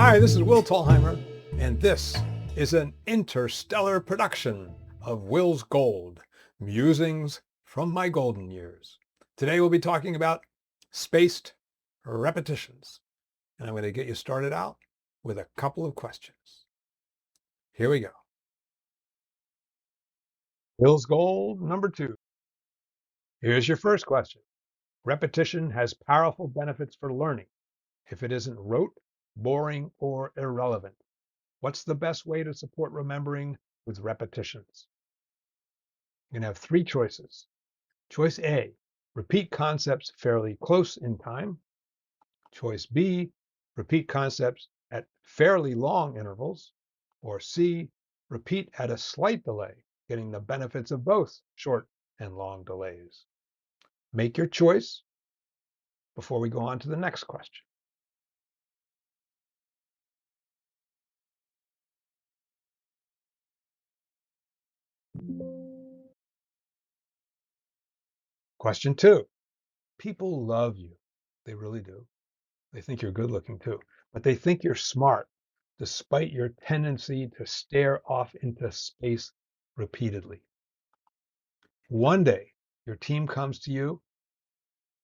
Hi, this is Will Tallheimer, and this is an interstellar production of Will's Gold, Musings from My Golden Years. Today we'll be talking about spaced repetitions, and I'm going to get you started out with a couple of questions. Here we go. Will's Gold number 2. Here's your first question. Repetition has powerful benefits for learning if it isn't rote, boring, or irrelevant. What's the best way to support remembering with repetitions? You're going to have 3 choices. Choice A, repeat concepts fairly close in time. Choice B, repeat concepts at fairly long intervals. Or C, repeat at a slight delay, getting the benefits of both short and long delays. Make your choice before we go on to the next question. Question 2. People love you. They really do. They think you're good looking too, but they think you're smart despite your tendency to stare off into space repeatedly. One day, your team comes to you,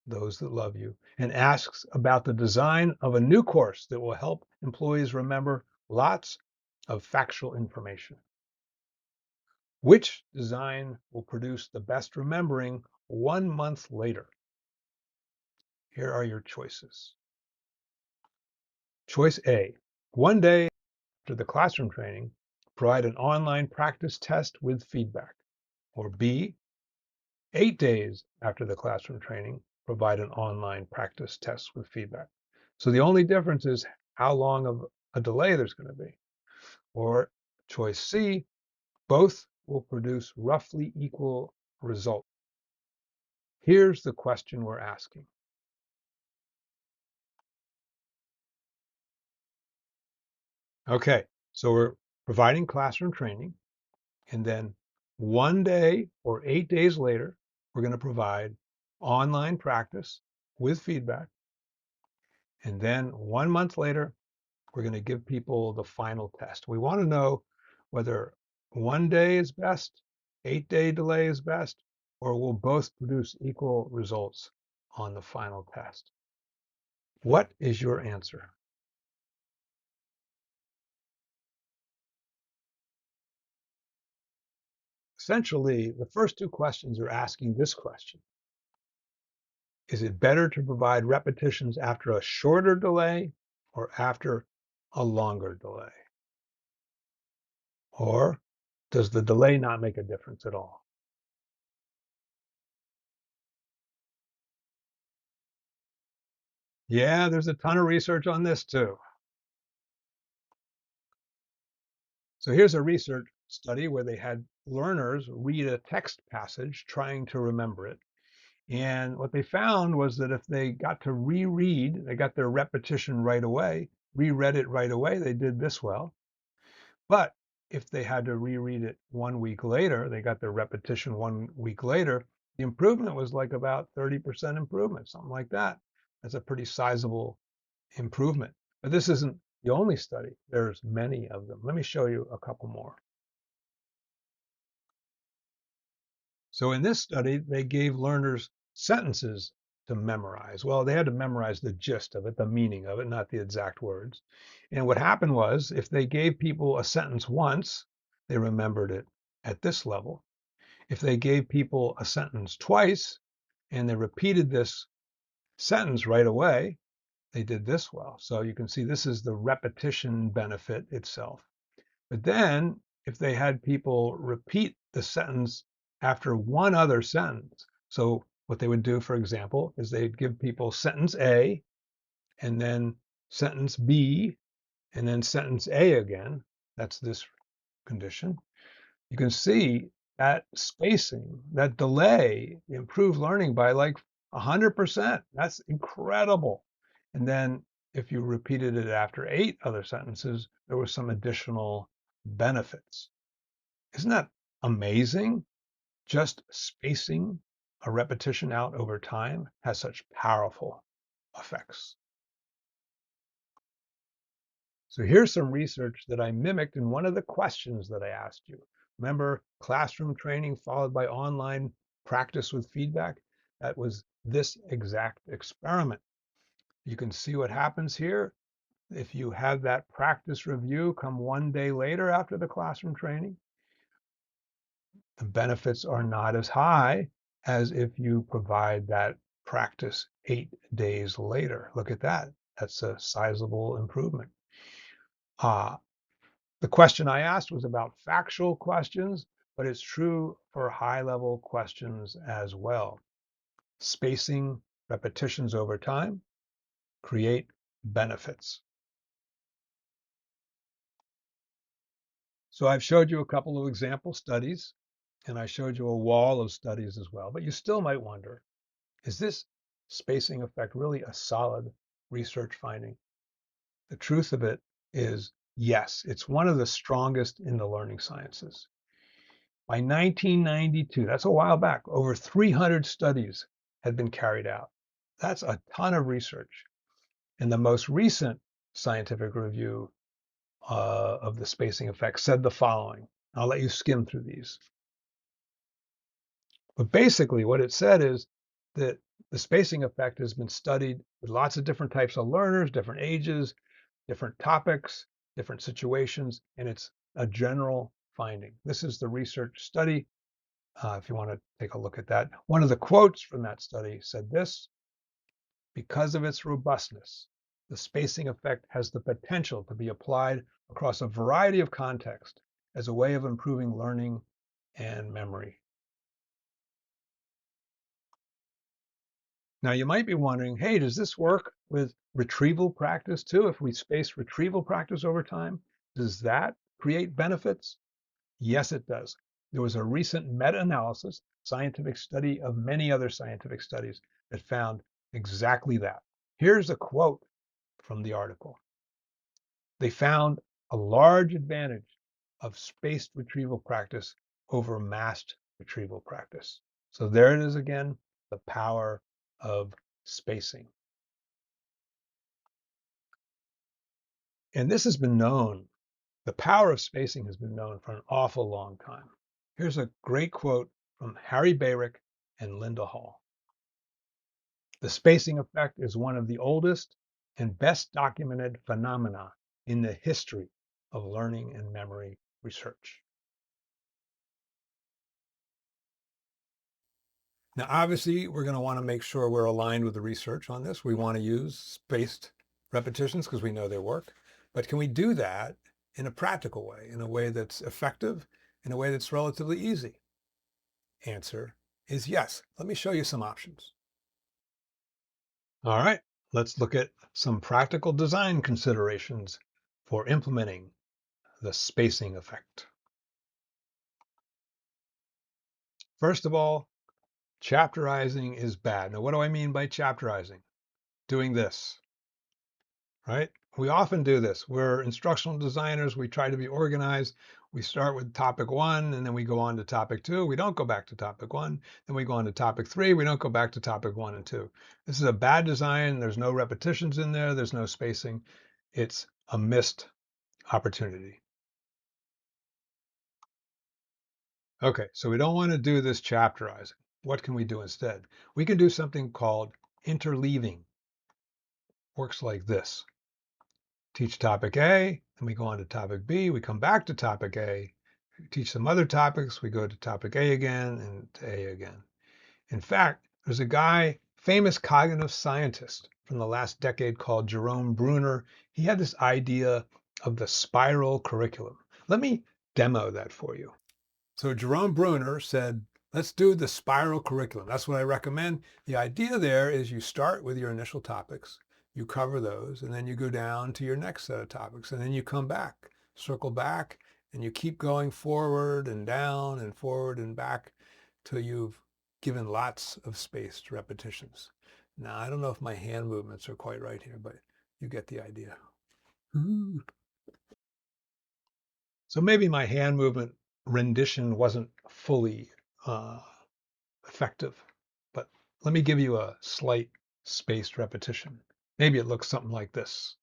those that love you, and asks about the design of a new course that will help employees remember lots of factual information. Which design will produce the best remembering 1 month later? Here are your choices. Choice A, one day after the classroom training, provide an online practice test with feedback. Or B, 8 days after the classroom training, provide an online practice test with feedback. So the only difference is how long of a delay there's going to be. Or choice C, both will produce roughly equal results. Here's the question we're asking. Okay, so we're providing classroom training, and then 1 day or 8 days later, we're going to provide online practice with feedback. And then 1 month later, we're going to give people the final test. We want to know whether 1 day is best, 8-day delay is best, or will both produce equal results on the final test. What is your answer? Essentially, the first 2 questions are asking this question. Is it better to provide repetitions after a shorter delay or after a longer delay? Or does the delay not make a difference at all? Yeah, there's a ton of research on this too. So here's a research study where they had learners read a text passage trying to remember it. And what they found was that if they got to reread, they got their repetition right away, reread it right away, they did this well. But if they had to reread it 1 week later, they got their repetition 1 week later, the improvement was like about 30% improvement, something like that. That's a pretty sizable improvement. But this isn't the only study. There's many of them. Let me show you a couple more. So in this study, they gave learners sentences to memorize. Well, they had to memorize the gist of it, the meaning of it, not the exact words. And what happened was if they gave people a sentence once, they remembered it at this level. If they gave people a sentence twice and they repeated this sentence right away, they did this well. So you can see this is the repetition benefit itself. But then if they had people repeat the sentence after one other sentence, so what they would do, for example, is they'd give people sentence A and then sentence B and then sentence A again. That's this condition. You can see that spacing, that delay improved learning by like 100%. That's incredible. And then if you repeated it after 8 other sentences, there was some additional benefits. Isn't that amazing? Just spacing a repetition out over time has such powerful effects. So here's some research that I mimicked in one of the questions that I asked you. Remember classroom training followed by online practice with feedback? That was this exact experiment. You can see what happens here. If you have that practice review come one day later after the classroom training, the benefits are not as high as if you provide that practice 8 days later. Look at that. That's a sizable improvement. Uh, the question I asked was about factual questions, but it's true for high level questions as well. Spacing repetitions over time create benefits. So I've showed you a couple of example studies, and I showed you a wall of studies as well, but you still might wonder, is this spacing effect really a solid research finding? The truth of it is yes, it's one of the strongest in the learning sciences. By 1992, that's a while back, over 300 studies had been carried out. That's a ton of research. And the most recent scientific review of the spacing effect said the following. I'll let you skim through these. But basically, what it said is that the spacing effect has been studied with lots of different types of learners, different ages, different topics, different situations, and it's a general finding. This is the research study. If you want to take a look at that, one of the quotes from that study said this: because of its robustness, the spacing effect has the potential to be applied across a variety of contexts as a way of improving learning and memory. Now, you might be wondering, hey, does this work with retrieval practice too? If we space retrieval practice over time, does that create benefits? Yes, it does. There was a recent meta-analysis, scientific study of many other scientific studies that found exactly that. Here's a quote from the article. They found a large advantage of spaced retrieval practice over massed retrieval practice. So there it is again, the power of spacing. And this has been known, the power of spacing has been known for an awful long time. Here's a great quote from Harry Bayrick and Linda Hall. The spacing effect is one of the oldest and best documented phenomena in the history of learning and memory research. Now, obviously, we're going to want to make sure we're aligned with the research on this. We want to use spaced repetitions because we know they work. But can we do that in a practical way, in a way that's effective, in a way that's relatively easy? Answer is yes. Let me show you some options. All right, let's look at some practical design considerations for implementing the spacing effect. First of all, chapterizing is bad. Now, what do I mean by chapterizing? Doing this, right? We often do this. We're instructional designers. We try to be organized. We start with topic one, and then we go on to topic two. We don't go back to topic one. Then we go on to topic three. We don't go back to topic one and two. This is a bad design. There's no repetitions in there. There's no spacing. It's a missed opportunity. Okay, so we don't want to do this chapterizing. What can we do instead? We can do something called interleaving. Works like this. Teach topic A, then we go on to topic B, we come back to topic A, teach some other topics, we go to topic A again and to A again. In fact, there's a guy, famous cognitive scientist from the last decade called Jerome Bruner. He had this idea of the spiral curriculum. Let me demo that for you. So Jerome Bruner said, let's do the spiral curriculum. That's what I recommend. The idea there is you start with your initial topics, you cover those, and then you go down to your next set of topics, and then you come back, circle back, and you keep going forward and down and forward and back till you've given lots of spaced repetitions. Now, I don't know if my hand movements are quite right here, but you get the idea. So maybe my hand movement rendition wasn't fully uh, effective, but let me give you a slight spaced repetition. Maybe it looks something like this.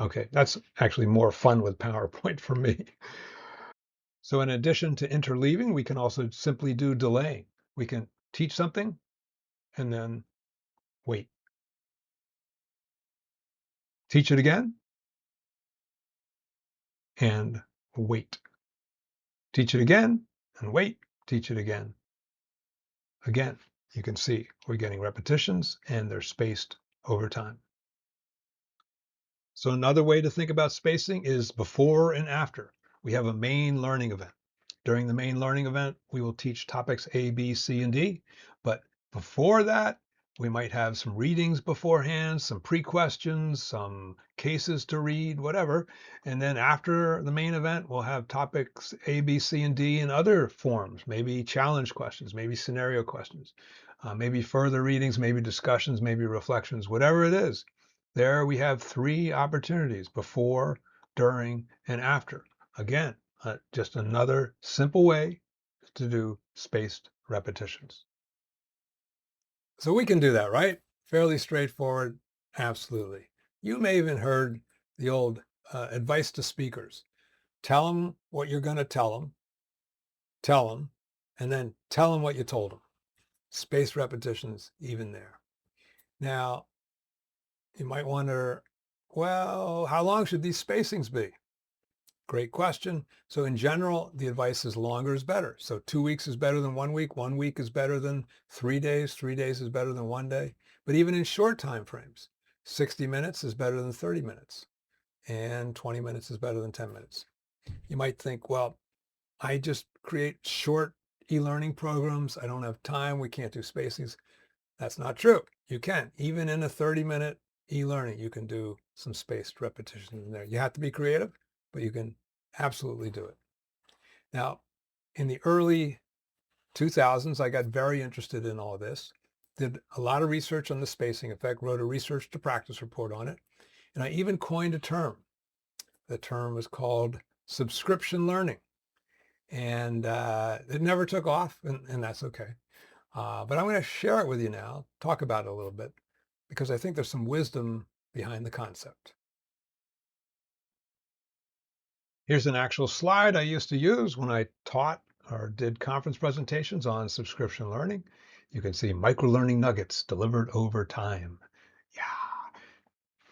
Okay, that's actually more fun with PowerPoint for me. So in addition to interleaving, we can also simply do delaying. We can teach something and then wait. Teach it again and wait. Teach it again and wait. Teach it again. Again, you can see we're getting repetitions and they're spaced over time. So another way to think about spacing is before and after. We have a main learning event. During the main learning event, we will teach topics A, B, C, and D. But before that, we might have some readings beforehand, some pre-questions, some cases to read, whatever. And then after the main event, we'll have topics A, B, C, and D in other forms, maybe challenge questions, maybe scenario questions, maybe further readings, maybe discussions, maybe reflections, whatever it is. There we have three opportunities: before, during, and after. Again, just another simple way to do spaced repetitions. So we can do that, right? Fairly straightforward. Absolutely. You may even heard the old advice to speakers. Tell them what you're going to tell them, and then tell them what you told them. Spaced repetitions even there. Now, you might wonder, well, how long should these spacings be? Great question. So in general, the advice is longer is better. So 2 weeks is better than 1 week. 1 week is better than 3 days. 3 days is better than 1 day. But even in short time frames, 60 minutes is better than 30 minutes. And 20 minutes is better than 10 minutes. You might think, well, I just create short e-learning programs. I don't have time. We can't do spacings. That's not true. You can. Even in a 30-minute e-learning, you can do some spaced repetition in there. You have to be creative, but you can absolutely do it. Now, in the early 2000s, I got very interested in all of this, did a lot of research on the spacing effect, wrote a research to practice report on it, and I even coined a term. The term was called subscription learning. And it never took off, and that's okay. But I'm going to share it with you now, talk about it a little bit, because I think there's some wisdom behind the concept. Here's an actual slide I used to use when I taught or did conference presentations on subscription learning. You can see micro-learning nuggets delivered over time. Yeah.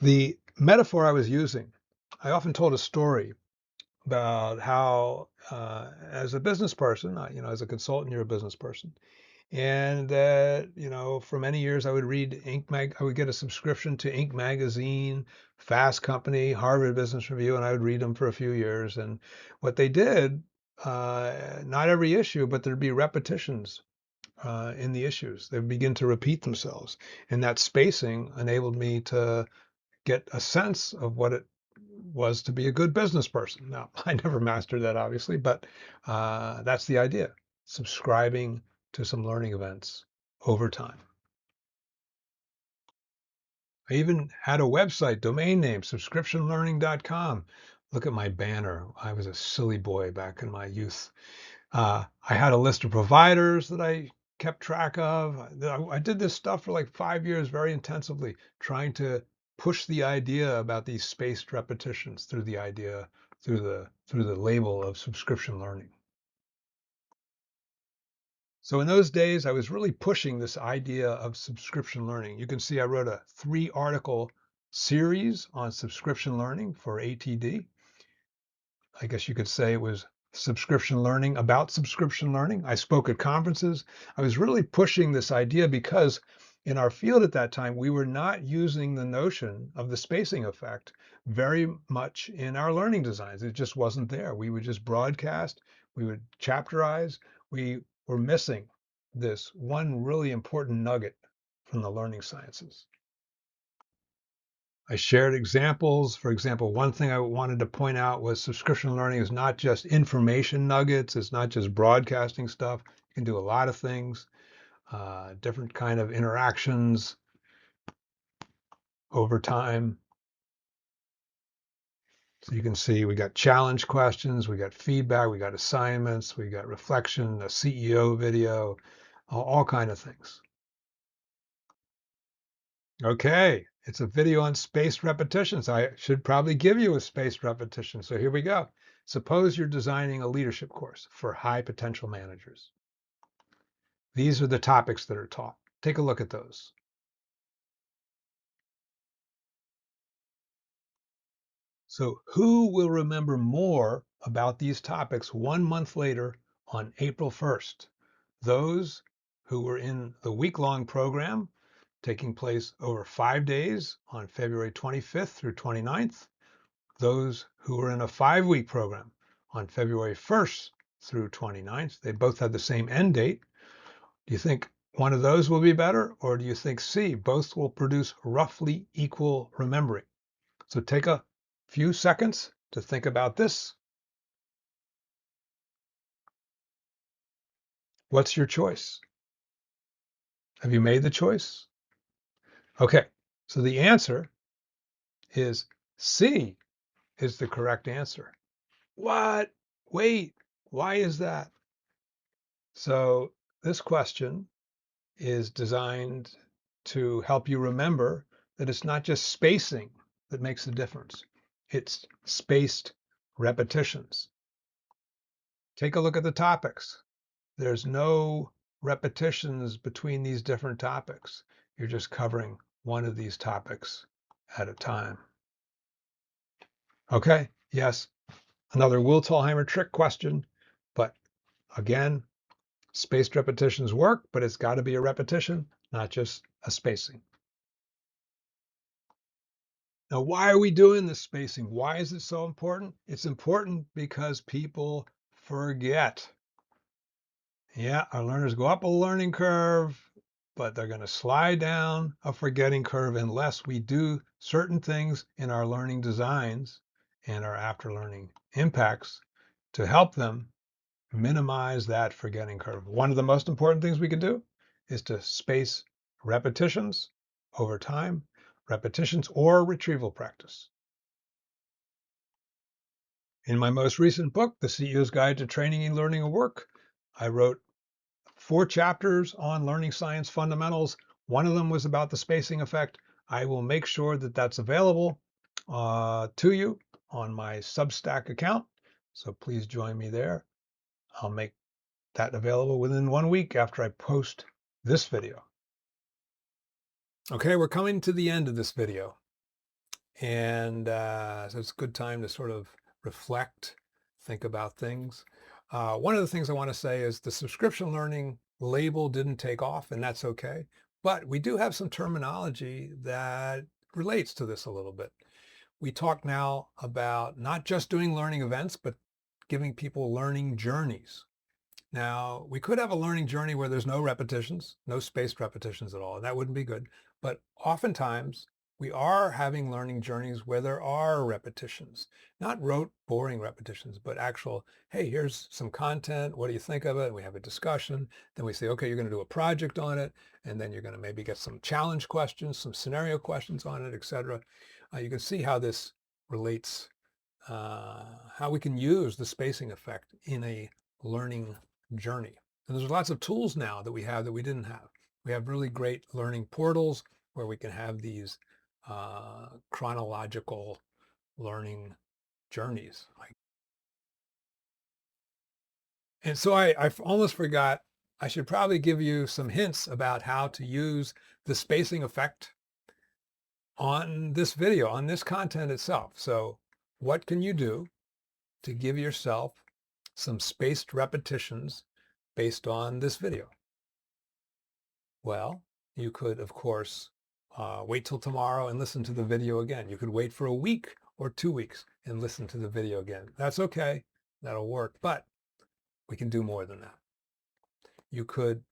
The metaphor I was using, I often told a story about how, as a business person, as a consultant, you're a business person. And that, for many years I would read I would get a subscription to Inc. magazine, Fast Company, Harvard Business Review, and I would read them for a few years. And what they did, not every issue, but there'd be repetitions in the issues. They would begin to repeat themselves. And that spacing enabled me to get a sense of what it was to be a good business person. Now, I never mastered that, obviously, but that's the idea. Subscribing to some learning events over time. I even had a website, domain name, subscriptionlearning.com. Look at my banner. I was a silly boy back in my youth. I had a list of providers that I kept track of. I did this stuff for like 5 years very intensively, trying to push the idea about these spaced repetitions through the label of subscription learning. So in those days, I was really pushing this idea of subscription learning. You can see I wrote a 3-article series on subscription learning for ATD. I guess you could say it was subscription learning about subscription learning. I spoke at conferences. I was really pushing this idea because in our field at that time, we were not using the notion of the spacing effect very much in our learning designs. It just wasn't there. We would just broadcast, we would chapterize. We were missing this one really important nugget from the learning sciences. I shared examples. For example, one thing I wanted to point out was subscription learning is not just information nuggets. It's not just broadcasting stuff. You can do a lot of things, different kind of interactions over time. So you can see we got challenge questions, we got feedback, we got assignments, we got reflection, a CEO video, all kind of things. Okay, It's a video on spaced repetitions. I should probably give you a spaced repetition. So here we go. Suppose you're designing a leadership course for high potential managers. These are the topics that are taught. Take a look at those. So who will remember more about these topics 1 month later on April 1st? Those who were in the week-long program taking place over 5 days on February 25th through 29th. Those who were in a 5-week program on February 1st through 29th. They both had the same end date. Do you think one of those will be better, or do you think C, both will produce roughly equal remembering? So take a few seconds to think about this. What's your choice? Have you made the choice? Okay, so the answer is C is the correct answer. What? Wait, why is that? So this question is designed to help you remember that it's not just spacing that makes the difference. It's spaced repetitions. Take a look at the topics. There's no repetitions between these different topics. You're just covering one of these topics at a time. Okay, yes, another Wiltsheimer trick question, but again, spaced repetitions work, but it's got to be a repetition, not just a spacing. Now, why are we doing this spacing? Why is it so important? It's important because people forget. Yeah, our learners go up a learning curve, but they're going to slide down a forgetting curve unless we do certain things in our learning designs and our after learning impacts to help them minimize that forgetting curve. One of the most important things we can do is to space repetitions over time, repetitions or retrieval practice. In my most recent book, The CEO's Guide to Training and Learning at Work, I wrote 4 chapters on learning science fundamentals. One of them was about the spacing effect. I will make sure that that's available to you on my Substack account. So please join me there. I'll make that available within 1 week after I post this video. Okay, we're coming to the end of this video. And so it's a good time to sort of reflect, think about things. One of the things I want to say is the subscription learning label didn't take off, and that's okay. But we do have some terminology that relates to this a little bit. We talk now about not just doing learning events, but giving people learning journeys. Now, we could have a learning journey where there's no repetitions, no spaced repetitions at all, and that wouldn't be good. But oftentimes, we are having learning journeys where there are repetitions, not rote, boring repetitions, but actual, hey, here's some content. What do you think of it? We have a discussion. Then we say, okay, you're going to do a project on it. And then you're going to maybe get some challenge questions, some scenario questions on it, etc. You can see how this relates, how we can use the spacing effect in a learning journey. And there's lots of tools now that we have that we didn't have. We have really great learning portals where we can have these chronological learning journeys. And so I almost forgot, I should probably give you some hints about how to use the spacing effect on this video, on this content itself. So what can you do to give yourself some spaced repetitions based on this video? Well, you could, of course, wait till tomorrow and listen to the video again. You could wait for a week or 2 weeks and listen to the video again. That's okay. That'll work. But we can do more than that. You could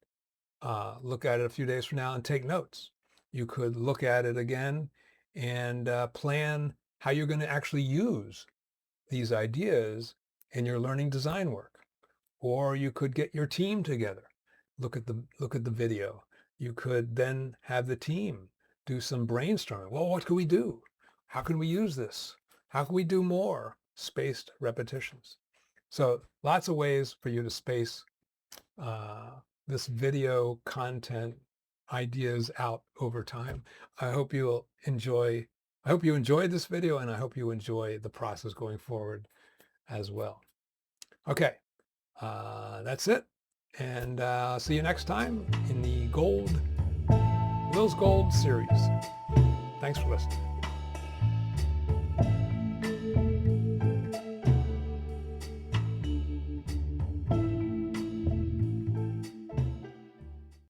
look at it a few days from now and take notes. You could look at it again and plan how you're going to actually use these ideas in your learning design work. Or you could get your team together, look at the video. You could then have the team do some brainstorming. Well, what can we do? How can we use this? How can we do more spaced repetitions? So lots of ways for you to space this video content ideas out over time. I hope you'll enjoy, I hope you enjoyed this video, and I hope you enjoy the process going forward as well. Okay, that's it. And see you next time in the Will's Gold series. Thanks for listening.